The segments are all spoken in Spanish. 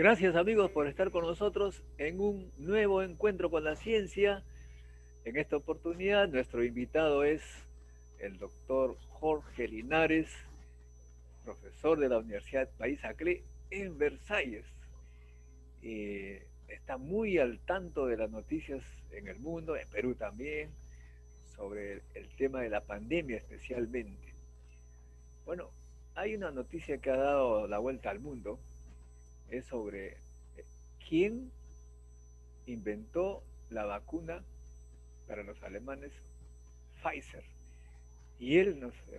Gracias amigos por estar con nosotros en un nuevo encuentro con la ciencia. En esta oportunidad nuestro invitado es el doctor Jorge Linares, profesor de la Universidad País Saclay en Versalles. Está muy al tanto de las noticias en el mundo, en Perú también, sobre el tema de la pandemia especialmente. Bueno, hay una noticia que ha dado la vuelta al mundo, es sobre quién inventó la vacuna para los alemanes Pfizer. Y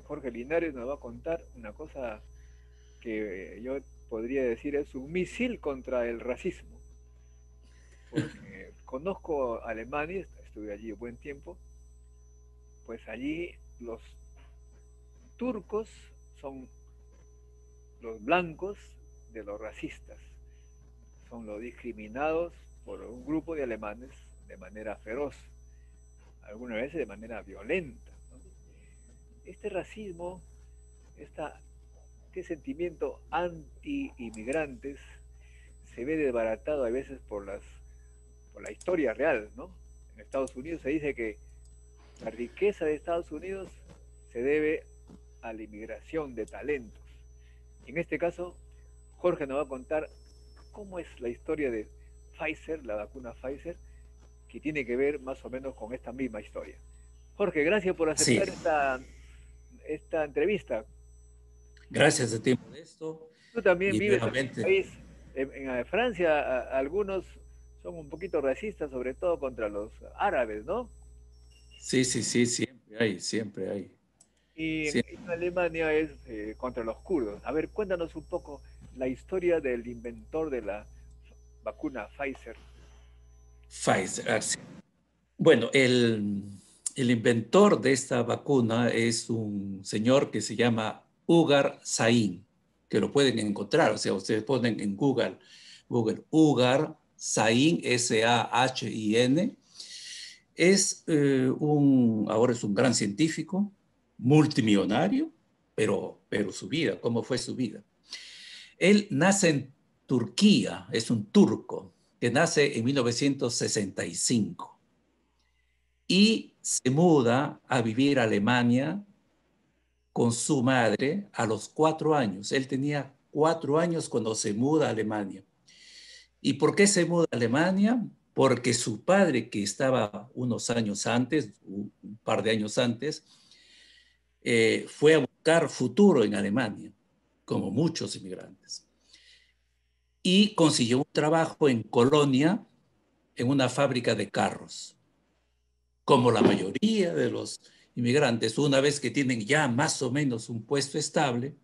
Jorge Linares, nos va a contar una cosa que yo podría decir es un misil contra el racismo. Porque conozco Alemania, estuve allí un buen tiempo, pues allí los turcos son los blancos de los racistas, son los discriminados por un grupo de alemanes de manera feroz, algunas veces de manera violenta, ¿no? Este racismo, esta, este sentimiento anti-inmigrantes se ve desbaratado a veces por la historia real, ¿no? En Estados Unidos se dice que la riqueza de Estados Unidos se debe a la inmigración de talentos. En este caso, Jorge nos va a contar cómo es la historia de Pfizer, la vacuna Pfizer, que tiene que ver más o menos con esta misma historia. Jorge, gracias por Sí, aceptar esta entrevista. gracias a ti por esto Tú también y vives en un nuevamente, país, en Francia, algunos son un poquito racistas, sobre todo contra los árabes, ¿no? sí, sí, sí, siempre hay, siempre hay. Y Siempre. en Alemania es contra los kurdos. A ver, cuéntanos un poco la historia del inventor de la vacuna Pfizer. Pfizer, sí. Bueno, el inventor de esta vacuna es un señor que se llama Ugar Sahin, que lo pueden encontrar, o sea, ustedes ponen en Google Ugar Sahin, Sahin, ahora es un gran científico, multimillonario, pero su vida, ¿cómo fue su vida? Él nace en Turquía, es un turco que nace en 1965 y se muda a vivir a Alemania con su madre a los 4 años. Él tenía 4 años cuando se muda a Alemania. ¿Y por qué se muda a Alemania? Porque su padre, que estaba unos años antes, un par de años antes, fue a buscar futuro en Alemania, como muchos inmigrantes. Y consiguió un trabajo en Colonia, en una fábrica de carros. Como la mayoría de los inmigrantes, una vez que tienen ya más o menos un puesto estable,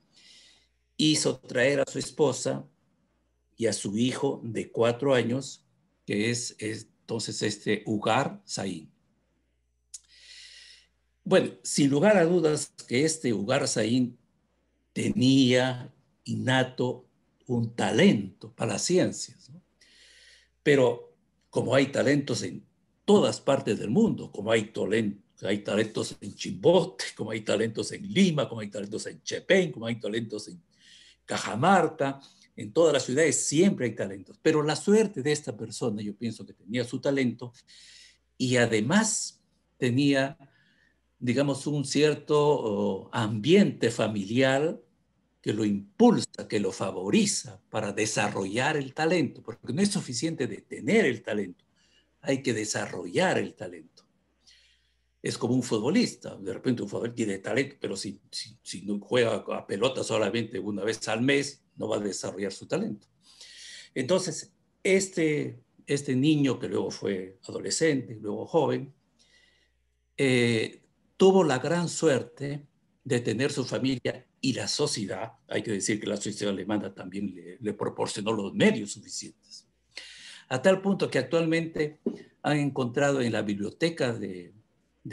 hizo traer a su esposa y a su hijo de 4 años, que es entonces este Ugar Sahin. Bueno, sin lugar a dudas que este Ugar Sahin tenía innato un talento para las ciencias, ¿no? Pero como hay talentos en todas partes del mundo, como hay talentos en Chimbote, como hay talentos en Lima, como hay talentos en Chepén, como hay talentos en Cajamarca, en todas las ciudades siempre hay talentos. Pero la suerte de esta persona, yo pienso que tenía su talento y además tenía, digamos, un cierto ambiente familiar que lo impulsa, que lo favoriza para desarrollar el talento, porque no es suficiente de tener el talento, hay que desarrollar el talento. Es como un futbolista, de repente un futbolista tiene talento, pero si no juega a pelota solamente una vez al mes, no va a desarrollar su talento. Entonces, este niño que luego fue adolescente, luego joven, eh, tuvo la gran suerte de tener su familia y la sociedad, hay que decir que la sociedad alemana también le proporcionó los medios suficientes, a tal punto que actualmente han encontrado en la biblioteca de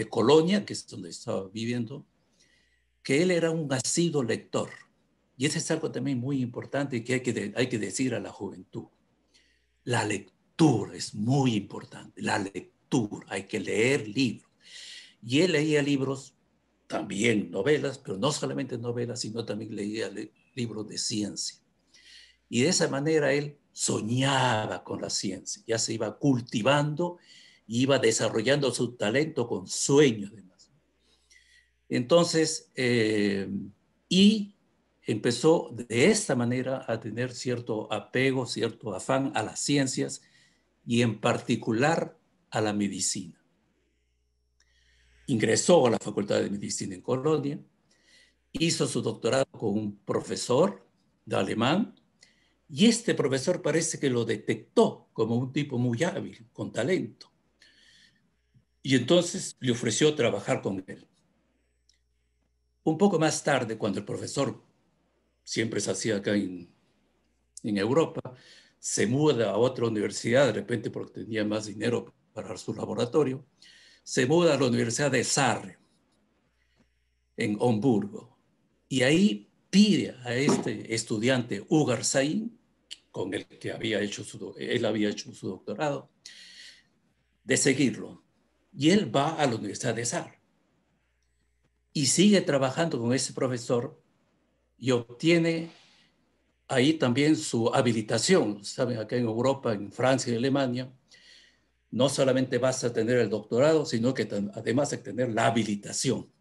Colonia, que es donde estaba viviendo, que él era un asiduo lector. Y eso es algo también muy importante que hay que decir a la juventud. La lectura es muy importante, la lectura, hay que leer libros. Y él leía libros, también novelas, pero no solamente novelas, sino también leía libros de ciencia. Y de esa manera él soñaba con la ciencia, ya se iba cultivando, iba desarrollando su talento con sueños además. Entonces, y empezó de esta manera a tener cierto apego, cierto afán a las ciencias y en particular a la medicina. Ingresó a la Facultad de Medicina en Colonia, hizo su doctorado con un profesor de alemán y este profesor parece que lo detectó como un tipo muy hábil, con talento. Y entonces le ofreció trabajar con él. Un poco más tarde, cuando el profesor siempre se hacía acá en Europa, se muda a otra universidad, de repente porque tenía más dinero para su laboratorio, se muda a la Universidad de Sarre, en Hamburgo, y ahí pide a este estudiante Ugar Sain, con el que él había hecho su doctorado, de seguirlo. Y él va a la Universidad de Sarre y sigue trabajando con ese profesor y obtiene ahí también su habilitación. Saben, acá en Europa, en Francia y Alemania, no solamente vas a tener el doctorado, sino que además de tener la habilitación.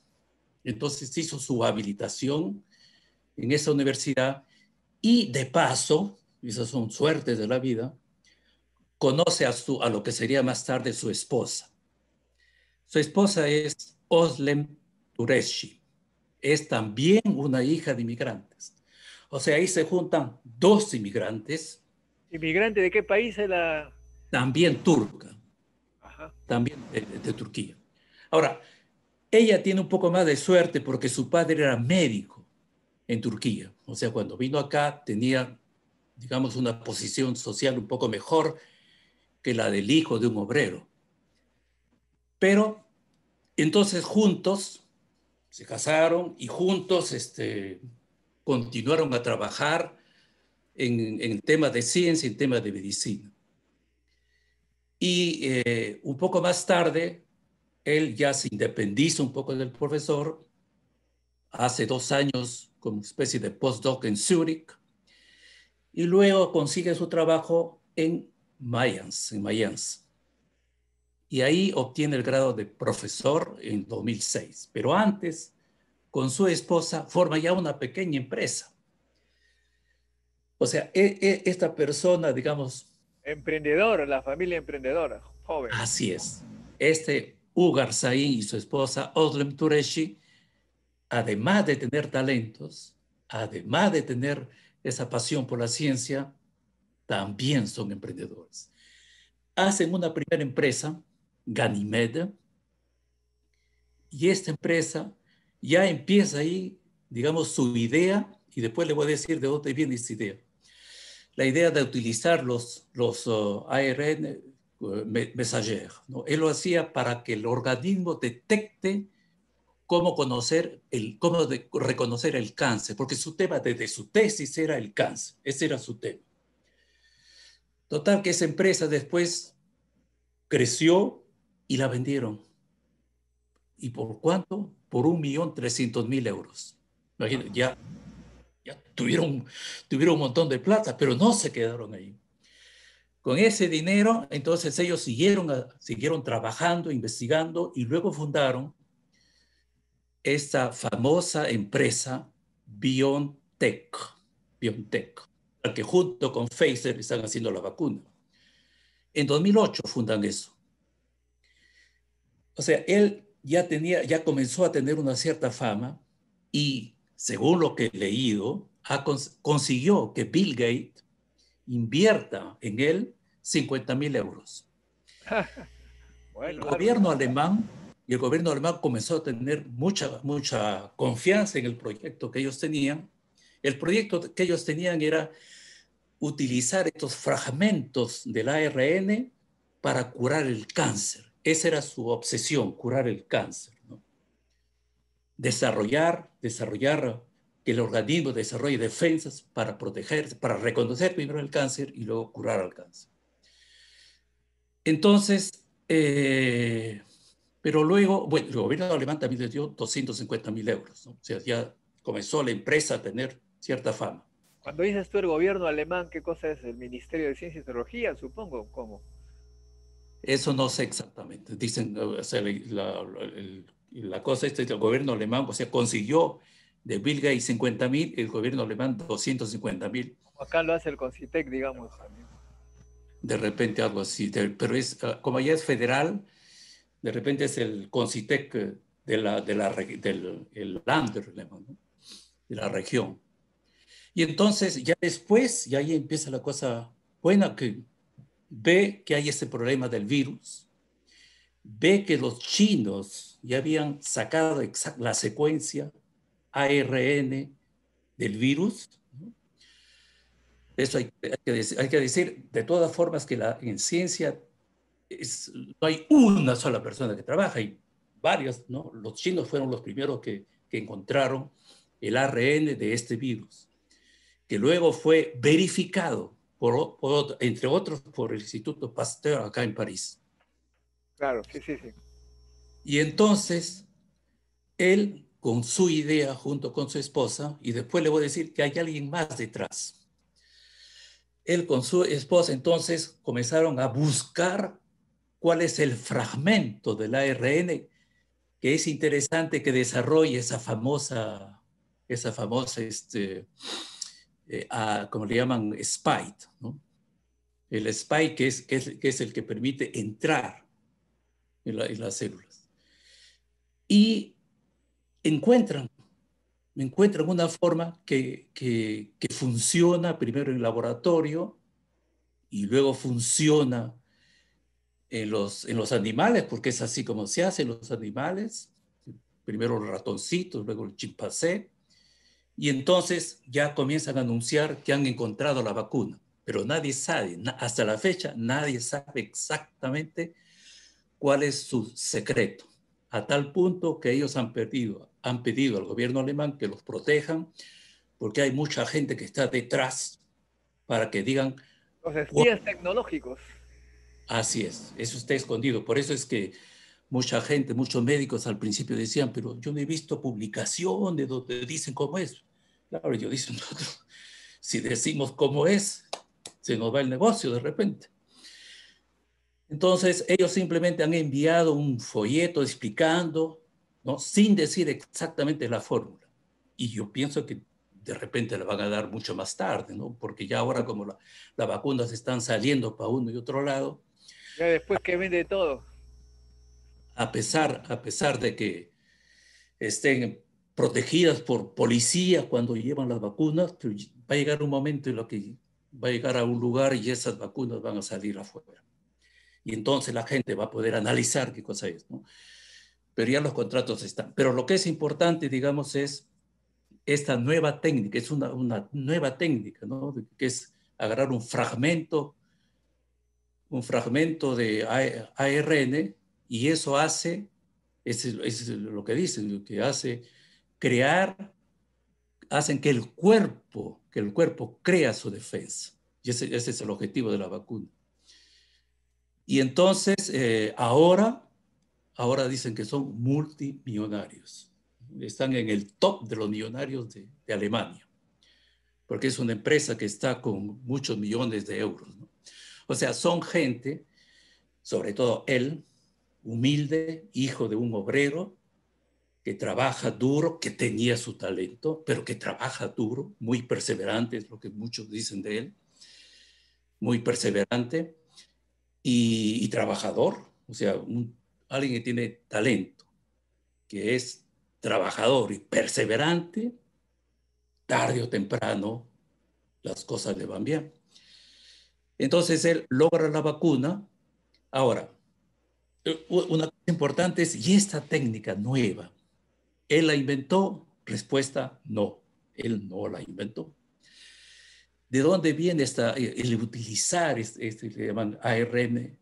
Entonces hizo su habilitación en esa universidad y de paso, y esas son suertes de la vida, conoce a lo que sería más tarde su esposa. Su esposa es Özlem Türeci. Es también una hija de inmigrantes. O sea, ahí se juntan dos inmigrantes, ¿Inmigrante de qué país es la...? también turca, Ajá. también de Turquía. Ahora, ella tiene un poco más de suerte porque su padre era médico en Turquía. O sea, cuando vino acá tenía, digamos, una posición social un poco mejor que la del hijo de un obrero. Pero entonces juntos se casaron y juntos continuaron a trabajar en temas de ciencia, en temas de medicina. Y un poco más tarde, él ya se independiza un poco del profesor, hace 2 años como especie de postdoc en Zúrich, y luego consigue su trabajo en Mayence. Y ahí obtiene el grado de profesor en 2006. Pero antes, con su esposa, forma ya una pequeña empresa. O sea, esta persona, digamos, Emprendedor, la familia emprendedora, joven. así es. Este Ugar Sain y su esposa Özlem Türeci, además de tener talentos, además de tener esa pasión por la ciencia, también son emprendedores. Hacen una primera empresa, Ganymede, y esta empresa ya empieza ahí, digamos, su idea, y después le voy a decir de dónde viene esta idea. La idea de utilizar los ARN mensajeros, ¿no? Él lo hacía para que el organismo detecte cómo reconocer el cáncer, porque su tema desde su tesis era el cáncer, ese era su tema. Total que esa empresa después creció y la vendieron. ¿Y por cuánto? Por 1.300.000 euros. Imagínate, ya tuvieron un montón de plata, pero no se quedaron ahí. Con ese dinero, entonces ellos siguieron trabajando, investigando y luego fundaron esta famosa empresa BioNTech, que junto con Pfizer están haciendo la vacuna. En 2008 fundan eso. O sea, él ya comenzó a tener una cierta fama y, según lo que he leído, consiguió que Bill Gates invierta en él 50.000 euros. El Bueno, harto. gobierno alemán y el gobierno alemán comenzó a tener mucha confianza en el proyecto que ellos tenían. El proyecto que ellos tenían era utilizar estos fragmentos del ARN para curar el cáncer. Esa era su obsesión, curar el cáncer, ¿no? Desarrollar que el organismo desarrolle defensas para protegerse, para reconocer primero el cáncer y luego curar al cáncer. Entonces, pero luego, bueno, el gobierno alemán también les dio 250.000 euros, ¿no? O sea, ya comenzó la empresa a tener cierta fama. Cuando dices tú el gobierno alemán, ¿qué cosa es? ¿El Ministerio de Ciencia y Tecnología, supongo? ¿Cómo? Eso no sé exactamente. Dicen, o sea, la cosa es que el gobierno alemán, o sea, consiguió de Bill Gates 50.000, el gobierno alemán 250.000, Como acá lo hace el Concitec, digamos, también. de repente algo así. Pero es, como ya es federal, de repente es el Concitec del el Länder, ¿no? De la región. Y entonces ya después, ya ahí empieza la cosa buena, que ve que hay ese problema del virus, ve que los chinos ya habían sacado la secuencia ARN del virus. Eso hay que decir, de todas formas, que en ciencia no hay una sola persona que trabaja, hay varios, ¿no? Los chinos fueron los primeros que encontraron el ARN de este virus, que luego fue verificado, entre otros, por el Instituto Pasteur acá en París. Claro, sí, sí, sí. Y entonces, él, con su idea, junto con su esposa, y después le voy a decir que hay alguien más detrás. Él con su esposa entonces comenzaron a buscar cuál es el fragmento del ARN que es interesante que desarrolle esa famosa como le llaman, spike, ¿no? El spike que es el que permite entrar en las células. Y encuentran, encuentran una forma que funciona primero en laboratorio y luego funciona en los animales, porque es así como se hace en los animales. Primero los ratoncitos, luego el chimpancé, y entonces ya comienzan a anunciar que han encontrado la vacuna. Pero nadie sabe, hasta la fecha, nadie sabe exactamente cuál es su secreto. A tal punto que ellos han pedido al gobierno alemán que los protejan, porque hay mucha gente que está detrás para que digan, Los espías tecnológicos. así es, eso está escondido. Por eso es que mucha gente, muchos médicos al principio decían, pero yo no he visto publicaciones donde dicen cómo es. Claro, yo dicen, nosotros, si decimos cómo es, se nos va el negocio de repente. Entonces, ellos simplemente han enviado un folleto explicando, ¿no? Sin decir exactamente la fórmula. Y yo pienso que de repente la van a dar mucho más tarde, ¿no? Porque ya ahora como las vacunas están saliendo para uno y otro lado, Ya después que vende todo. a pesar de que estén protegidas por policías cuando llevan las vacunas, pero va a llegar un momento en lo que va a llegar a un lugar y esas vacunas van a salir afuera. Y entonces la gente va a poder analizar qué cosa es, ¿no? Pero ya los contratos están. Pero lo que es importante, digamos, es esta nueva técnica, es una nueva técnica, ¿no? Que es agarrar un fragmento de ARN y eso hace, es lo que dicen, lo que hace crear, hacen que el cuerpo crea su defensa. Y ese es el objetivo de la vacuna. Y entonces, ahora dicen que son multimillonarios. Están en el top de los millonarios de Alemania, porque es una empresa que está con muchos millones de euros, ¿no? O sea, son gente, sobre todo él, humilde, hijo de un obrero, que trabaja duro, que tenía su talento, pero que trabaja duro, muy perseverante, es lo que muchos dicen de él, muy perseverante y trabajador, o sea, alguien que tiene talento, que es trabajador y perseverante, tarde o temprano las cosas le van bien. Entonces él logra la vacuna. Ahora, una cosa importante es, ¿y esta técnica nueva? ¿Él la inventó? Respuesta, no, él no la inventó. ¿De dónde viene el utilizar este que llaman ARN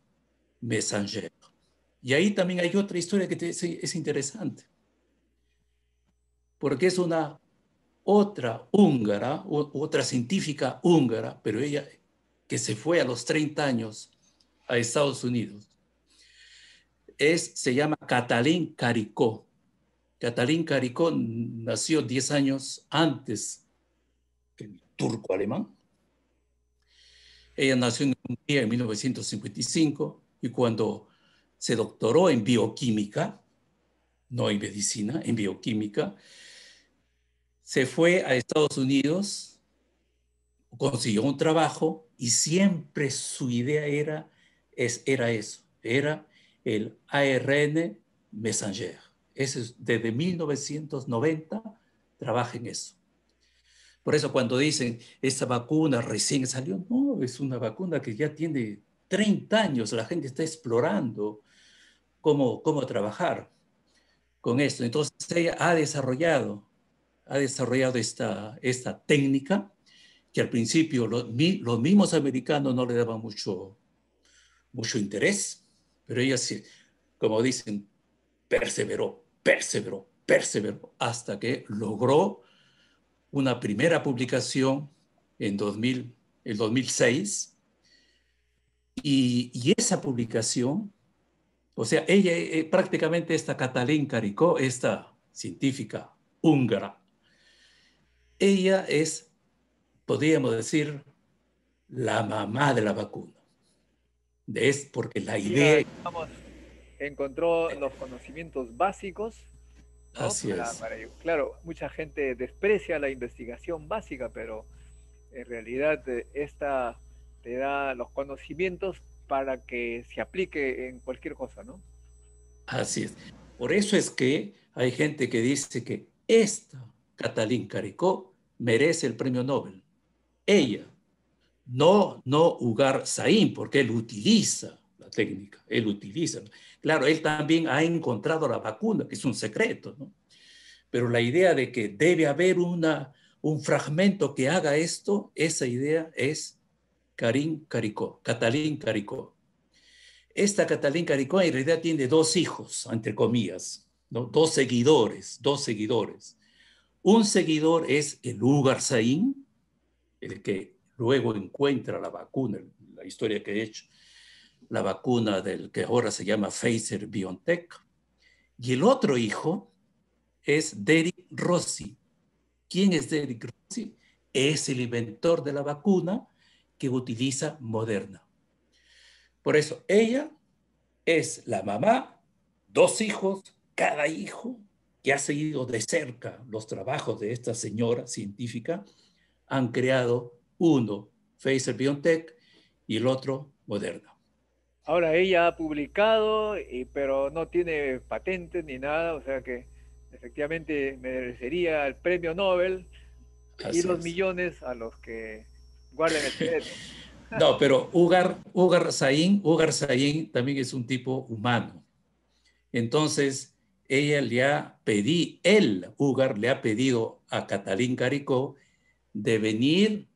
messenger? Y ahí también hay otra historia que es interesante, porque es una otra húngara, otra científica húngara, pero ella que se fue a los 30 años a Estados Unidos, se llama Katalin Karikó. Katalin Karikó nació 10 años antes turco-alemán. Ella nació en Hungría en 1955 y cuando se doctoró en bioquímica, no en medicina, en bioquímica, se fue a Estados Unidos, consiguió un trabajo y siempre su idea era eso, era el ARN messenger. Ese es, desde 1990 trabaja en eso. Por eso cuando dicen, esta vacuna recién salió, no, es una vacuna que ya tiene 30 años, la gente está explorando cómo trabajar con esto. Entonces ella ha desarrollado esta técnica que al principio los mismos americanos no le daban mucho interés, pero ella sí, como dicen, perseveró, hasta que logró una primera publicación en el 2006, y esa publicación, o sea, ella, prácticamente esta Katalin Karikó, esta científica húngara, ella es, podríamos decir, la mamá de la vacuna. Porque la Ella, idea, digamos, encontró los conocimientos básicos, ¿no? así es, Claro, mucha gente desprecia la investigación básica, pero en realidad esta te da los conocimientos para que se aplique en cualquier cosa, ¿no? así es. Por eso es que hay gente que dice que esta Katalin Karikó merece el premio Nobel. Ella, no Ugar Sain, porque él utiliza la técnica, él utiliza. Claro, él también ha encontrado la vacuna, que es un secreto, ¿no? Pero la idea de que debe haber un fragmento que haga esto, esa idea es Katalin Karikó. Esta Katalin Karikó en realidad tiene dos hijos, entre comillas, ¿no? Dos seguidores. Un seguidor es el Ugar Sain, el que luego encuentra la vacuna, la historia que he hecho, la vacuna del que ahora se llama Pfizer-BioNTech. Y el otro hijo es Derek Rossi. ¿Quién es Derek Rossi? Es el inventor de la vacuna que utiliza Moderna. Por eso, ella es la mamá, dos hijos, cada hijo que ha seguido de cerca los trabajos de esta señora científica, han creado uno, Pfizer-BioNTech, y el otro, Moderna. Ahora ella ha publicado, pero no tiene patentes ni nada, o sea que efectivamente merecería el premio Nobel y Así los es. millones a los que guarden el secreto. No, pero Ugar Sain también es un tipo humano. Entonces, Ugar le ha pedido a Katalin Karikó de venir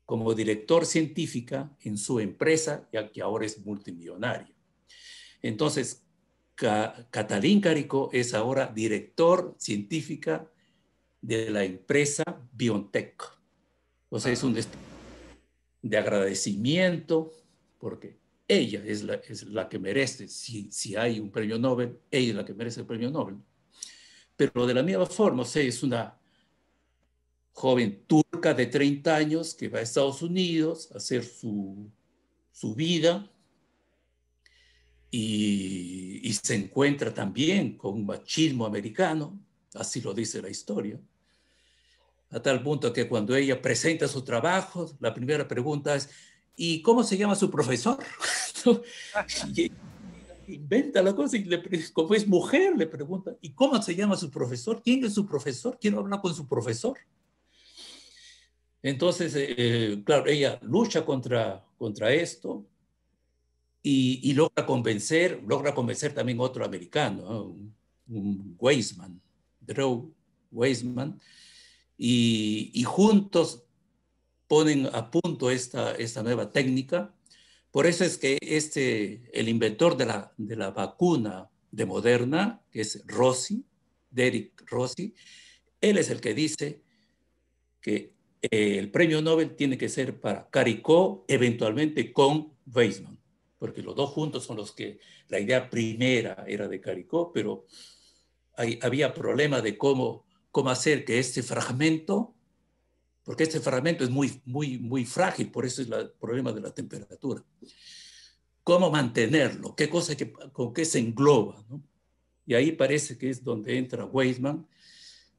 como director científica en su empresa, ya que ahora es multimillonario. Entonces, Katalin Karikó es ahora director científica de la empresa BioNTech. O sea, es Ajá. un de agradecimiento, porque ella es la que merece, si hay un premio Nobel, ella es la que merece el premio Nobel. Pero de la misma forma, o sea, es una joven turca de 30 años que va a Estados Unidos a hacer su vida y se encuentra también con un machismo americano, así lo dice la historia, a tal punto que cuando ella presenta su trabajo, la primera pregunta es, ¿y cómo se llama su profesor? Y inventa la cosa y como es mujer, le pregunta, ¿y cómo se llama su profesor? ¿Quién es su profesor? Quiero hablar con su profesor. Entonces, claro, ella lucha contra esto y logra convencer también otro americano, ¿no? Un Weizmann, Drew Weizmann, y juntos ponen a punto esta nueva técnica. Por eso es que el inventor de la vacuna de Moderna, que es Rossi, Derek Rossi, él es el que dice que el premio Nobel tiene que ser para Caricó, eventualmente con Weizmann, porque los dos juntos son los que la idea primera era de Caricó, pero había problema de cómo hacer que este fragmento porque este fragmento es muy frágil, por eso es el problema de la temperatura. ¿Cómo mantenerlo? ¿Qué cosa con qué se engloba, ¿no? Y ahí parece que es donde entra Weizmann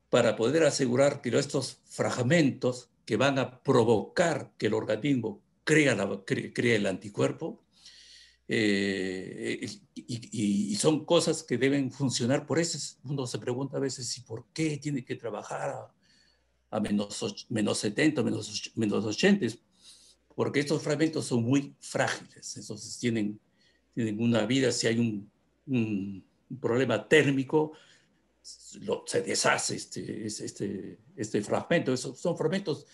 para poder asegurar que estos fragmentos que van a provocar que el organismo crea el anticuerpo, y son cosas que deben funcionar. Por eso uno se pregunta a veces, ¿y por qué tiene que trabajar a menos 70, menos 80? Porque estos fragmentos son muy frágiles, entonces tienen una vida. Si hay un problema térmico, se deshace este fragmento. Son fragmentos,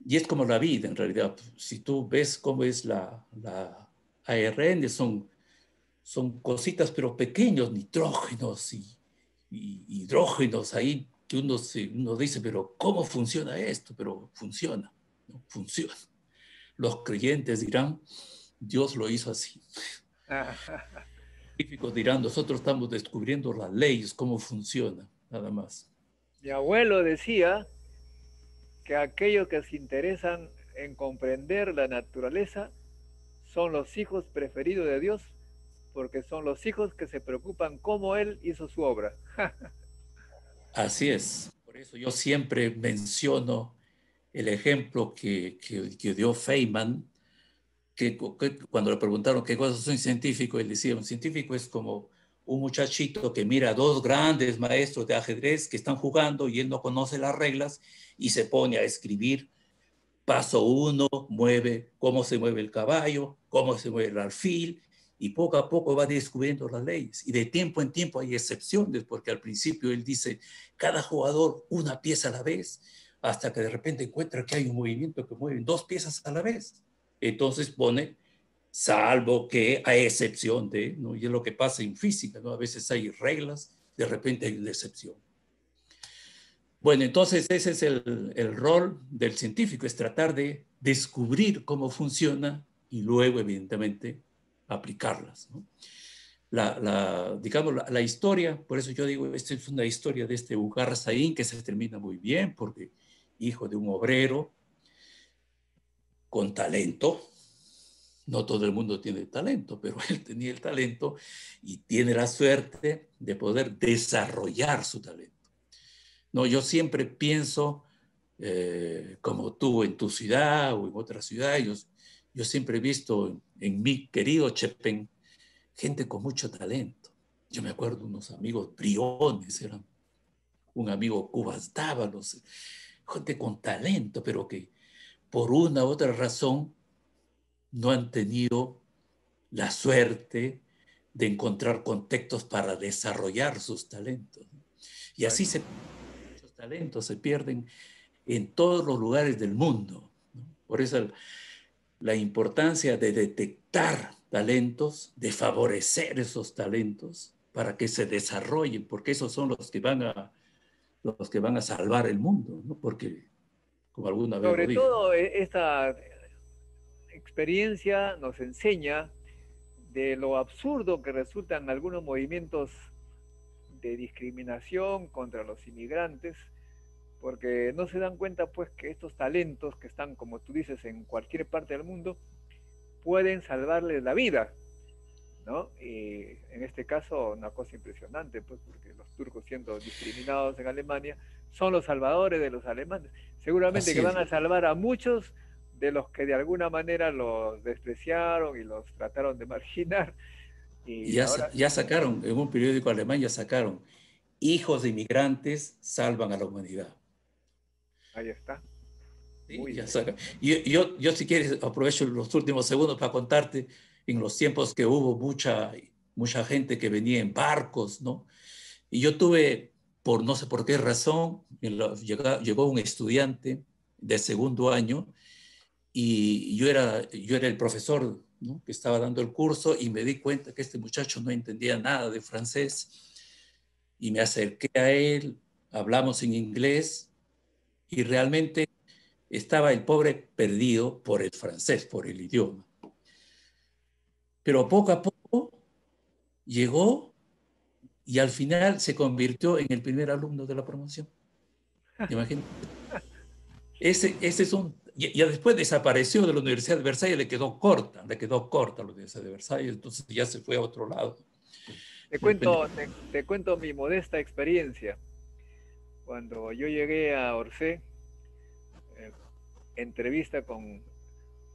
y es como la vida en realidad. Si tú ves cómo es la ARN, son cositas pero pequeños, nitrógenos y hidrógenos ahí, que uno dice, pero ¿cómo funciona esto? Pero funciona, ¿no? Funciona. Los creyentes dirán, Dios lo hizo así. Los científicos dirán, nosotros estamos descubriendo las leyes, cómo funciona, nada más. Mi abuelo decía que aquellos que se interesan en comprender la naturaleza son los hijos preferidos de Dios, porque son los hijos que se preocupan cómo Él hizo su obra. Así es. Por eso yo siempre menciono el ejemplo que dio Feynman, que cuando le preguntaron qué cosas son científicos, él decía, un científico es como un muchachito que mira a dos grandes maestros de ajedrez que están jugando y él no conoce las reglas y se pone a escribir: paso uno, cómo se mueve el caballo, cómo se mueve el alfil, y poco a poco va descubriendo las leyes. Y de tiempo en tiempo hay excepciones, porque al principio él dice, cada jugador una pieza a la vez, hasta que de repente encuentra que hay un movimiento que mueve dos piezas a la vez. Entonces pone, salvo que hay excepción de, ¿no? Y es lo que pasa en física, ¿no? A veces hay reglas, de repente hay una excepción. Bueno, entonces ese es el rol del científico, es tratar de descubrir cómo funciona y luego, evidentemente, aplicarlas, ¿no? Digamos, la historia, por eso yo digo, esta es una historia de este Ugar Sahin que se termina muy bien, porque hijo de un obrero con talento. No todo el mundo tiene talento, pero él tenía el talento y tiene la suerte de poder desarrollar su talento. No, yo siempre pienso, como tú en tu ciudad o en otra ciudad, yo siempre he visto en mi querido Chepén gente con mucho talento. Yo me acuerdo unos amigos Briones, eran un amigo Cubas Dávalos, gente con talento, pero que por una u otra razón no han tenido la suerte de encontrar contextos para desarrollar sus talentos. Y así Bueno, muchos talentos se pierden en todos los lugares del mundo, ¿no? Por eso la importancia de detectar talentos, de favorecer esos talentos para que se desarrollen, porque esos son los que van a salvar el mundo, ¿no? Porque, como alguna vez lo sobre dije, todo esta experiencia nos enseña de lo absurdo que resultan algunos movimientos de discriminación contra los inmigrantes, porque no se dan cuenta pues que estos talentos que están, como tú dices, en cualquier parte del mundo, pueden salvarles la vida, ¿no? Y en este caso, una cosa impresionante, pues, porque los turcos siendo discriminados en Alemania son los salvadores de los alemanes. Seguramente que así van es. a salvar a muchos de los que de alguna manera los despreciaron y los trataron de marginar. Y Y ya, ahora, ya sacaron, en un periódico alemán ya sacaron, hijos de inmigrantes salvan a la humanidad. ahí está. Sí, Muy ya bien. saca. Yo, si quieres, aprovecho los últimos segundos para contarte en los tiempos que hubo mucha gente que venía en barcos, ¿no? Y yo tuve, por no sé por qué razón, llegó un estudiante de segundo año y yo era el profesor, ¿no?, que estaba dando el curso, y me di cuenta que este muchacho no entendía nada de francés y me acerqué a él, hablamos en inglés y realmente estaba el pobre perdido por el francés, por el idioma. Pero poco a poco llegó y al final se convirtió en el primer alumno de la promoción. Imagínate. Ese es un... Ya después desapareció de la Universidad de Versalles, le quedó corta la Universidad de Versalles, entonces ya se fue a otro lado. Te De repente, cuento, te cuento mi modesta experiencia. Cuando yo llegué a Orsay, eh, entrevista con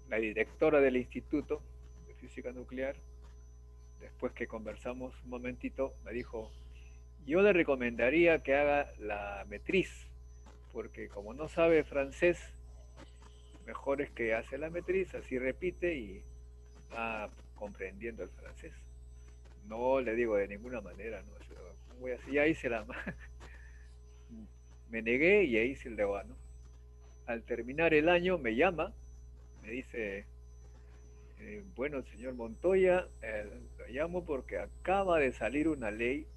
la directora del Instituto de Física Nuclear, después que conversamos un momentito, me dijo, yo le recomendaría que haga la matriz, porque como no sabe francés, mejor es que hace la matriz, así repite y va comprendiendo el francés. No le digo de ninguna manera, no, voy a hacer? Ya hice la... Me negué y ahí hice el deguano. Al terminar el año me llama, me dice, bueno, señor Montoya, lo llamo porque acaba de salir una ley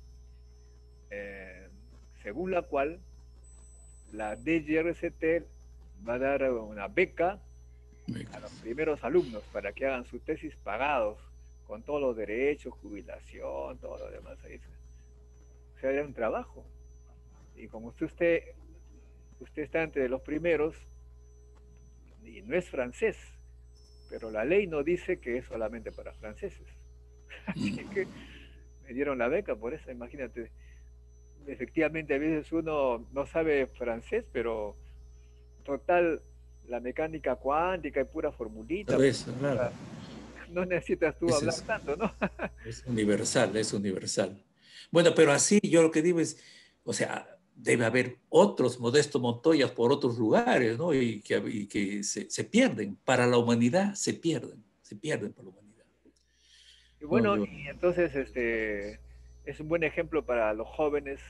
eh, según la cual la DGRCT va a dar una beca a los primeros alumnos para que hagan su tesis pagados, con todos los derechos, jubilación, todo lo demás. Ahí. O sea, era un trabajo. Y como usted está entre los primeros, y no es francés, pero la ley no dice que es solamente para franceses. Así que me dieron la beca por eso, imagínate. Efectivamente, a veces uno no sabe francés, pero total, la mecánica cuántica y pura formulita, pero eso, claro, no necesitas tú ese hablar tanto, ¿no? es universal, es universal. Bueno, pero así yo lo que digo es, o sea, debe haber otros Modesto Montoyas por otros lugares, ¿no? Y que se pierden, para la humanidad se pierden para la humanidad. Y No, bueno, yo, y entonces es un buen ejemplo para los jóvenes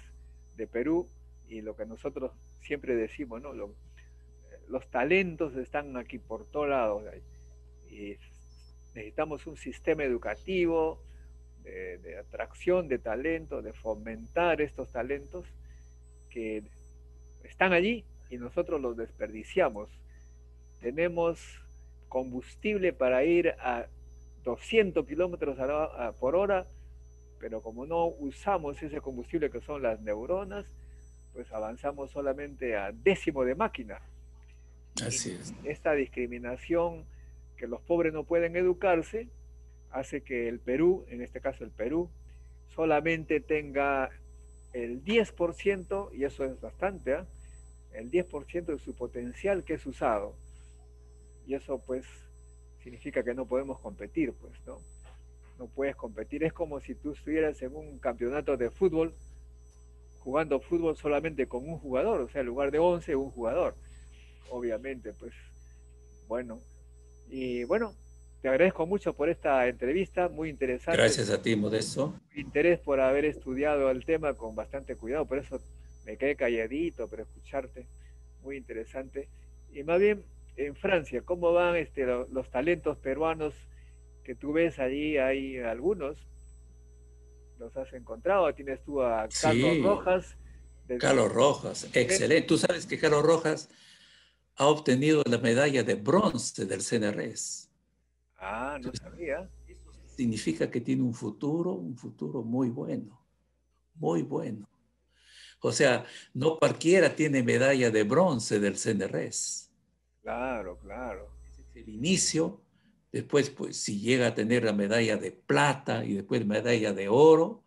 de Perú y lo que nosotros siempre decimos, ¿no? Los talentos están aquí por todos lados. Y necesitamos un sistema educativo de atracción de talento, de fomentar estos talentos que están allí y nosotros los desperdiciamos. Tenemos combustible para ir a 200 kilómetros por hora, pero como no usamos ese combustible que son las neuronas, pues avanzamos solamente a décimo de máquina. Y así es. esta discriminación que los pobres no pueden educarse hace que el Perú, en este caso el Perú, solamente tenga el 10%, y eso es bastante, ¿eh? El 10% de su potencial que es usado. Y eso pues significa que no podemos competir, pues, ¿no? No puedes competir. Es como si tú estuvieras en un campeonato de fútbol, jugando fútbol solamente con un jugador, o sea, en lugar de 11, un jugador. Obviamente, pues, bueno. Y bueno, te agradezco mucho por esta entrevista, muy interesante. Gracias a ti, Modesto. Interés por haber estudiado el tema con bastante cuidado, por eso me quedé calladito para escucharte, muy interesante. Y más bien, en Francia, ¿cómo van los talentos peruanos que tú ves allí? Hay algunos, ¿los has encontrado? Tienes tú a Carlos Sí, Rojas, desde... Carlos Rojas, excelente. Tú sabes que Carlos Rojas ha obtenido la medalla de bronce del CNRS. Ah, no Entonces, sabía. eso significa que tiene un futuro muy bueno, muy bueno. O sea, no cualquiera tiene medalla de bronce del CNRS. Claro, claro. Ese es el inicio. Después, pues, si llega a tener la medalla de plata y después medalla de oro,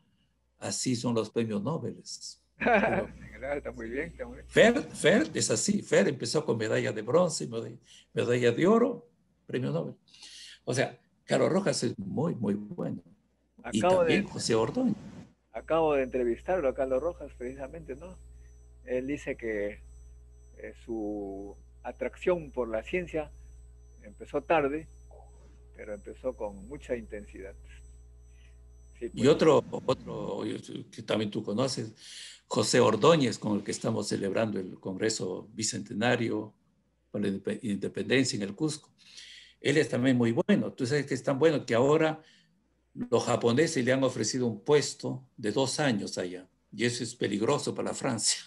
así son los premios Nobel. Está muy bien, Sí. está muy bien. Fer es así. Fer empezó con medalla de bronce, medalla de oro, premio Nobel. O sea, Carlos Rojas es muy, muy bueno. Y Acabo de, también José Ordóñez. acabo de entrevistarlo a Carlos Rojas, precisamente, ¿no? Él dice que su atracción por la ciencia empezó tarde, pero empezó con mucha intensidad. Sí, Y pues. otro que también tú conoces, José Ordóñez, con el que estamos celebrando el Congreso Bicentenario por la Independencia en el Cusco. Él es también muy bueno. Tú sabes que es tan bueno que ahora los japoneses le han ofrecido un puesto de 2 años allá. Y eso es peligroso para Francia,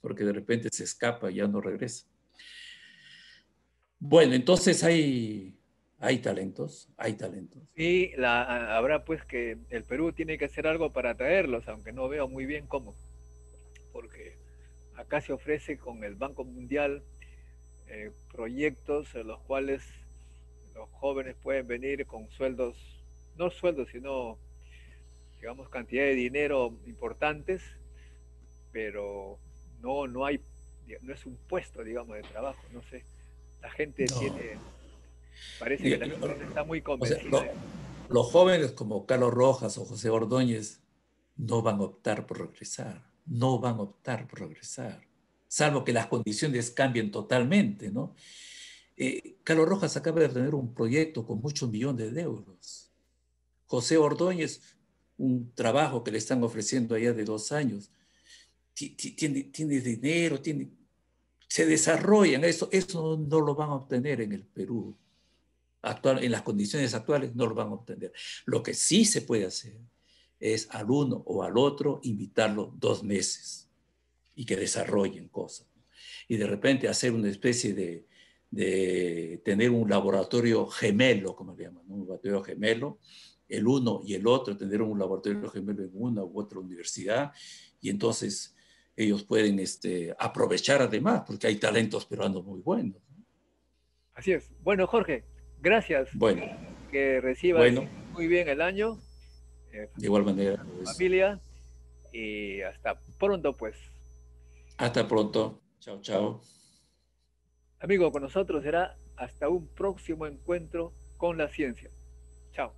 porque de repente se escapa y ya no regresa. Bueno, entonces hay talentos, hay talentos. Y habrá pues que el Perú tiene que hacer algo para atraerlos, aunque no veo muy bien cómo, porque acá se ofrece con el Banco Mundial proyectos en los cuales los jóvenes pueden venir con sueldos, no sueldos, sino, digamos, cantidad de dinero importantes, pero no hay, no es un puesto, digamos, de trabajo, no sé. La gente No. tiene, parece que Y- la gente no está muy O sea, convencida. los jóvenes como Carlos Rojas o José Ordóñez no van a optar por regresar, no van a optar por regresar, salvo que las condiciones cambien totalmente, ¿no? Carlos Rojas acaba de tener un proyecto con muchos millones de euros. José Ordóñez, un trabajo que le están ofreciendo allá de 2 años, tiene dinero, se desarrollan, eso no lo van a obtener en el Perú. En las condiciones actuales no lo van a obtener. Lo que sí se puede hacer es al uno o al otro invitarlo 2 meses y que desarrollen cosas. Y de repente hacer una especie de tener un laboratorio gemelo, como le llaman, ¿no? Un laboratorio gemelo, el uno y el otro, tener un laboratorio gemelo en una u otra universidad, y entonces ellos pueden aprovechar además, porque hay talentos peruanos muy buenos. Así es. Bueno, Jorge, gracias. Bueno, Que recibas bueno, muy bien el año, de igual manera, a tu pues, familia y hasta pronto, pues. hasta pronto. Chao, chao. Amigo, con nosotros será hasta un próximo encuentro con la ciencia. Chao.